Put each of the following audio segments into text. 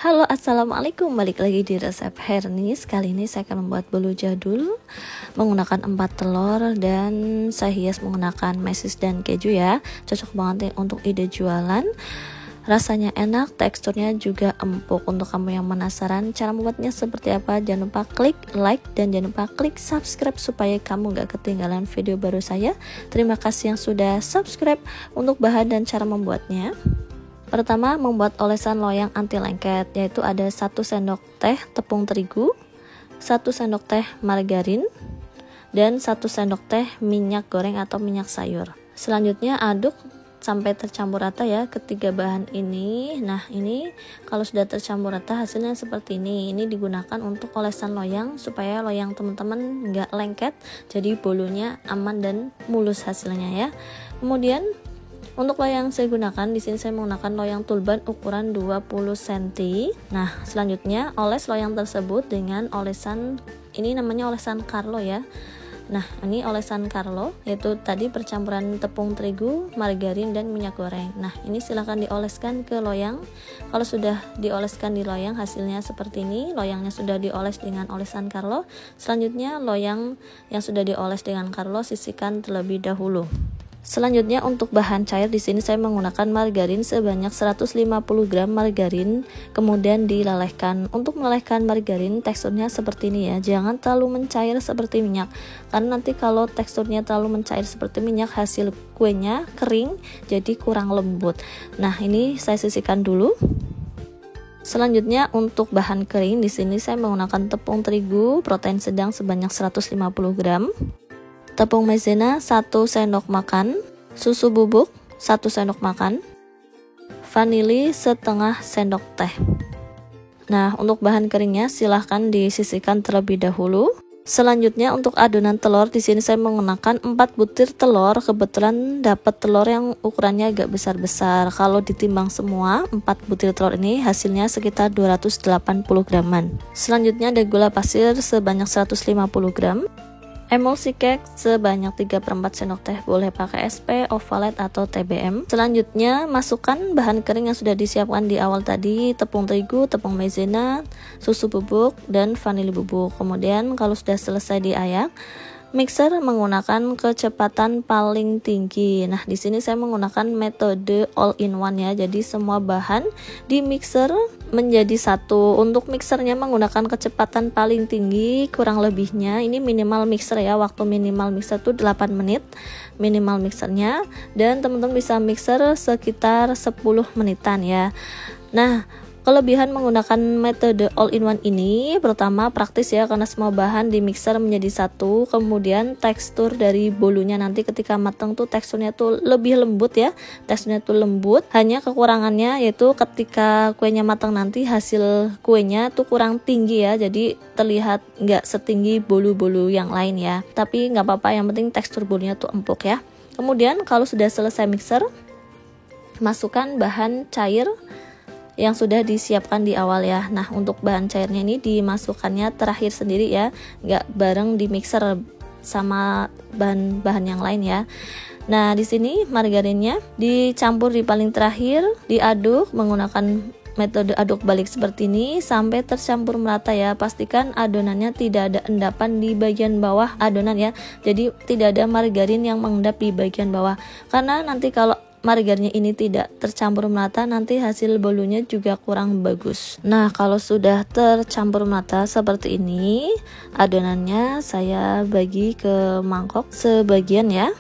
Halo, assalamualaikum, balik lagi di resep Hernis. Kali ini saya akan membuat bolu jadul menggunakan 4 telur dan saya hias menggunakan mesis dan keju ya. Cocok banget nih untuk ide jualan. Rasanya enak, teksturnya juga empuk. Untuk kamu yang penasaran cara membuatnya seperti apa, jangan lupa klik like dan jangan lupa klik subscribe supaya kamu gak ketinggalan video baru saya. Terima kasih yang sudah subscribe. Untuk bahan dan cara membuatnya, pertama, membuat olesan loyang anti lengket, yaitu ada 1 sendok teh tepung terigu, 1 sendok teh margarin, dan 1 sendok teh minyak goreng atau minyak sayur. Selanjutnya aduk sampai tercampur rata ya ketiga bahan ini. Nah, ini kalau sudah tercampur rata hasilnya seperti ini. Ini digunakan untuk olesan loyang supaya loyang teman-teman nggak lengket, jadi bolunya aman dan mulus hasilnya ya. Kemudian untuk loyang saya gunakan, di sini saya menggunakan loyang tulban ukuran 20 cm. Nah, selanjutnya oles loyang tersebut dengan olesan, ini namanya olesan Carlo ya. Nah, ini olesan Carlo, yaitu tadi percampuran tepung terigu, margarin, dan minyak goreng. Nah, ini silahkan dioleskan ke loyang. Kalau sudah dioleskan di loyang, hasilnya seperti ini. Loyangnya sudah dioles dengan olesan Carlo. Selanjutnya, loyang yang sudah dioles dengan Carlo sisihkan terlebih dahulu. Selanjutnya untuk bahan cair, di sini saya menggunakan margarin sebanyak 150 gram margarin, kemudian dilelehkan. Untuk melelehkan margarin teksturnya seperti ini ya, jangan terlalu mencair seperti minyak, karena nanti kalau teksturnya terlalu mencair seperti minyak hasil kuenya kering jadi kurang lembut. Nah, ini saya sisihkan dulu. Selanjutnya untuk bahan kering, di sini saya menggunakan tepung terigu protein sedang sebanyak 150 gram. Tepung maizena 1 sendok makan, susu bubuk 1 sendok makan, vanili setengah sendok teh. Nah, untuk bahan keringnya silahkan disisihkan terlebih dahulu. Selanjutnya untuk adonan telur, di sini saya menggunakan 4 butir telur. Kebetulan dapat telur yang ukurannya agak besar-besar. Kalau ditimbang semua 4 butir telur ini hasilnya sekitar 280 graman. Selanjutnya ada gula pasir sebanyak 150 gram. Emulsi kek sebanyak 3/4 sendok teh, boleh pakai SP, ovalet, atau TBM. Selanjutnya masukkan bahan kering yang sudah disiapkan di awal tadi, tepung terigu, tepung maizena, susu bubuk, dan vanili bubuk. Kemudian kalau sudah selesai diayak, mixer menggunakan kecepatan paling tinggi. Nah, di sini saya menggunakan metode all in one ya. Jadi semua bahan di mixer menjadi satu. Untuk mixernya menggunakan kecepatan paling tinggi, kurang lebihnya ini minimal mixer ya. Waktu minimal mixer itu 8 menit minimal mixernya, dan teman-teman bisa mixer sekitar 10 menitan ya. Nah, kelebihan menggunakan metode all in one ini, pertama praktis ya, karena semua bahan di mixer menjadi satu. Kemudian tekstur dari bolunya nanti ketika matang tuh teksturnya tuh lebih lembut ya, teksturnya tuh lembut. Hanya kekurangannya yaitu ketika kuenya matang nanti hasil kuenya tuh kurang tinggi ya, jadi terlihat nggak setinggi bolu-bolu yang lain ya. Tapi nggak apa-apa, yang penting tekstur bolunya tuh empuk ya. Kemudian kalau sudah selesai mixer, masukkan bahan cair yang sudah disiapkan di awal ya. Nah, untuk bahan cairnya ini dimasukkannya terakhir sendiri ya, nggak bareng di mixer sama bahan-bahan yang lain ya. Nah, di sini margarinnya dicampur di paling terakhir, diaduk menggunakan metode aduk balik seperti ini sampai tercampur merata ya. Pastikan adonannya tidak ada endapan di bagian bawah adonan ya, jadi tidak ada margarin yang mengendap di bagian bawah, karena nanti kalau margarinnya ini tidak tercampur merata, nanti hasil bolunya juga kurang bagus. Nah, kalau sudah tercampur merata seperti ini, adonannya saya bagi ke mangkok sebagian ya.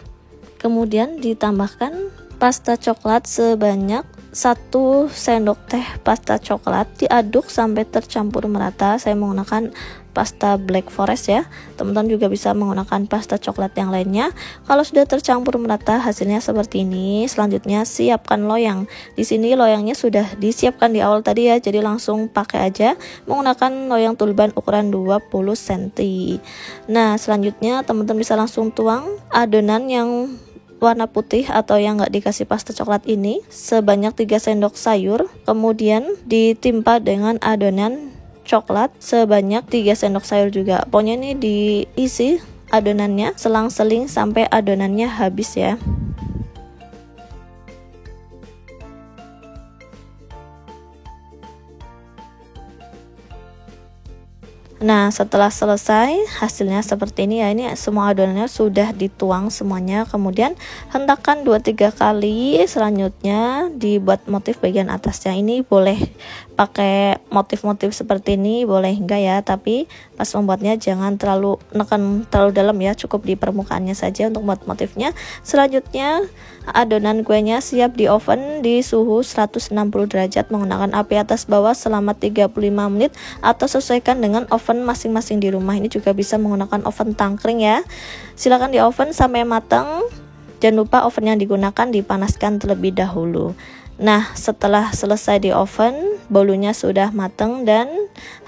Kemudian ditambahkan pasta coklat sebanyak 1 sendok teh pasta coklat, diaduk sampai tercampur merata. Saya menggunakan pasta black forest ya, teman-teman juga bisa menggunakan pasta coklat yang lainnya. Kalau sudah tercampur merata hasilnya seperti ini. Selanjutnya siapkan loyang. Di sini loyangnya sudah disiapkan di awal tadi ya, jadi langsung pakai aja menggunakan loyang tulban ukuran 20 cm. Nah, selanjutnya teman-teman bisa langsung tuang adonan yang warna putih atau yang nggak dikasih pasta coklat ini sebanyak 3 sendok sayur, kemudian ditimpa dengan adonan coklat sebanyak 3 sendok sayur juga. Pokoknya ini diisi adonannya selang-seling sampai adonannya habis ya. Nah, setelah selesai hasilnya seperti ini ya. Ini semua adonannya sudah dituang semuanya. Kemudian hentakan 2-3 kali. Selanjutnya dibuat motif bagian atasnya. Ini boleh pakai motif-motif seperti ini, boleh enggak ya. Tapi pas membuatnya jangan terlalu nekan terlalu dalam ya. Cukup di permukaannya saja untuk buat motifnya. Selanjutnya adonan kuenya siap di oven di suhu 160 derajat menggunakan api atas bawah selama 35 menit atau sesuaikan dengan oven masing-masing di rumah. Ini juga bisa menggunakan oven tangkring ya. Silakan di oven sampai matang. Jangan lupa oven yang digunakan dipanaskan terlebih dahulu. Nah, setelah selesai di oven, bolunya sudah matang dan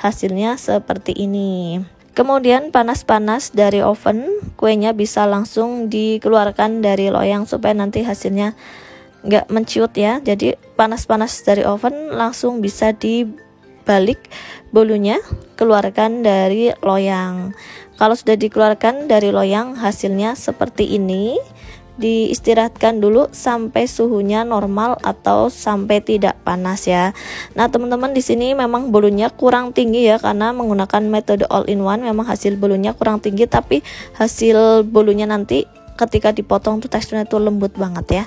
hasilnya seperti ini. Kemudian panas-panas dari oven, kuenya bisa langsung dikeluarkan dari loyang supaya nanti hasilnya nggak menciut ya. Jadi panas-panas dari oven langsung bisa dibalik bolunya, keluarkan dari loyang. Kalau sudah dikeluarkan dari loyang, hasilnya seperti ini. Diistirahatkan dulu sampai suhunya normal atau sampai tidak panas ya. Nah, teman-teman di sini memang bolunya kurang tinggi ya karena menggunakan metode all in one. Memang hasil bolunya kurang tinggi, tapi hasil bolunya nanti ketika dipotong tuh teksturnya tuh lembut banget ya.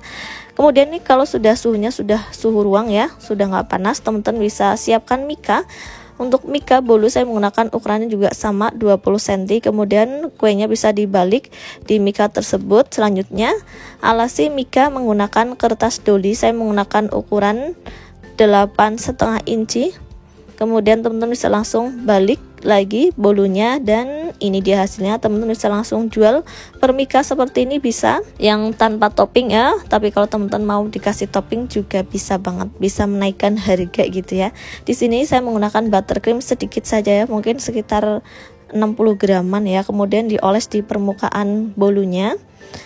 Kemudian nih kalau sudah suhunya sudah suhu ruang ya, sudah nggak panas, teman-teman bisa siapkan mika. Untuk mika bolu saya menggunakan ukurannya juga sama 20 cm. Kemudian kuenya bisa dibalik di mika tersebut. Selanjutnya alasi mika menggunakan kertas doli. Saya menggunakan ukuran 8,5 inci. Kemudian teman-teman bisa langsung balik lagi bolunya dan ini dia hasilnya. Teman-teman bisa langsung jual per mika seperti ini, bisa yang tanpa topping ya, tapi kalau teman-teman mau dikasih topping juga bisa banget, bisa menaikkan harga gitu ya. Di sini saya menggunakan buttercream sedikit saja ya, mungkin sekitar 60 graman ya. Kemudian dioles di permukaan bolunya.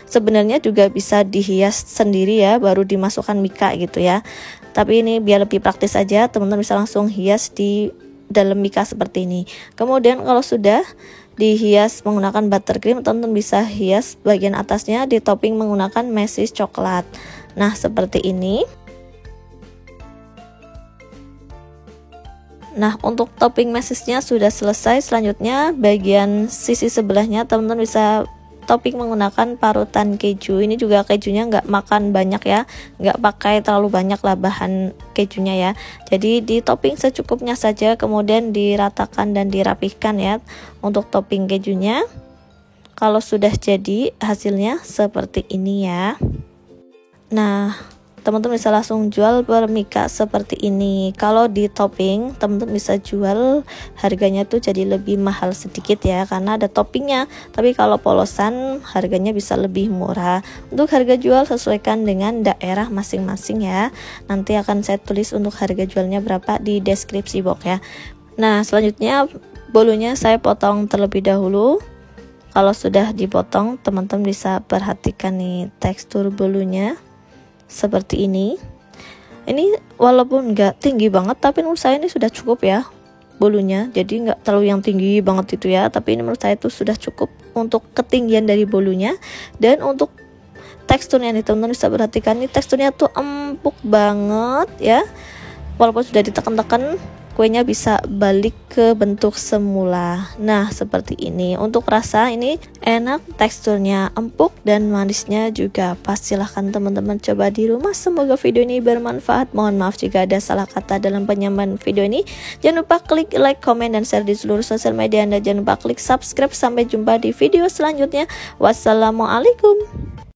Sebenarnya juga bisa dihias sendiri ya, baru dimasukkan mika gitu ya. Tapi ini biar lebih praktis aja, teman-teman bisa langsung hias di dalam mika seperti ini. Kemudian kalau sudah dihias menggunakan buttercream, teman-teman bisa hias bagian atasnya di topping menggunakan mesis coklat. Nah, seperti ini. Nah, untuk topping mesisnya sudah selesai. Selanjutnya bagian sisi sebelahnya teman-teman bisa topping menggunakan parutan keju. Ini juga kejunya nggak makan banyak ya, nggak pakai terlalu banyak lah bahan kejunya ya. Jadi di topping secukupnya saja, kemudian diratakan dan dirapihkan ya untuk topping kejunya. Kalau sudah jadi hasilnya seperti ini ya. Nah, teman-teman bisa langsung jual per mika seperti ini. Kalau di topping teman-teman bisa jual, harganya tuh jadi lebih mahal sedikit ya karena ada toppingnya. Tapi kalau polosan harganya bisa lebih murah. Untuk harga jual sesuaikan dengan daerah masing-masing ya. Nanti akan saya tulis untuk harga jualnya berapa di deskripsi box ya. Nah, selanjutnya bolunya saya potong terlebih dahulu. Kalau sudah dipotong, teman-teman bisa perhatikan nih tekstur bolunya seperti ini. Ini walaupun nggak tinggi banget, tapi menurut saya ini sudah cukup ya bolunya. Jadi nggak terlalu yang tinggi banget itu ya, tapi ini menurut saya itu sudah cukup untuk ketinggian dari bolunya. Dan untuk teksturnya nih teman-teman bisa perhatikan, nih teksturnya tuh empuk banget ya. Walaupun sudah ditekan-tekan, kuenya bisa balik ke bentuk semula. Nah, seperti ini. Untuk rasa ini enak, teksturnya empuk dan manisnya juga pas. Silahkan teman-teman coba di rumah. Semoga video ini bermanfaat. Mohon maaf jika ada salah kata dalam penyampaian video ini. Jangan lupa klik like, komen, dan share di seluruh sosial media Anda. Jangan lupa klik subscribe. Sampai jumpa di video selanjutnya. Wassalamualaikum.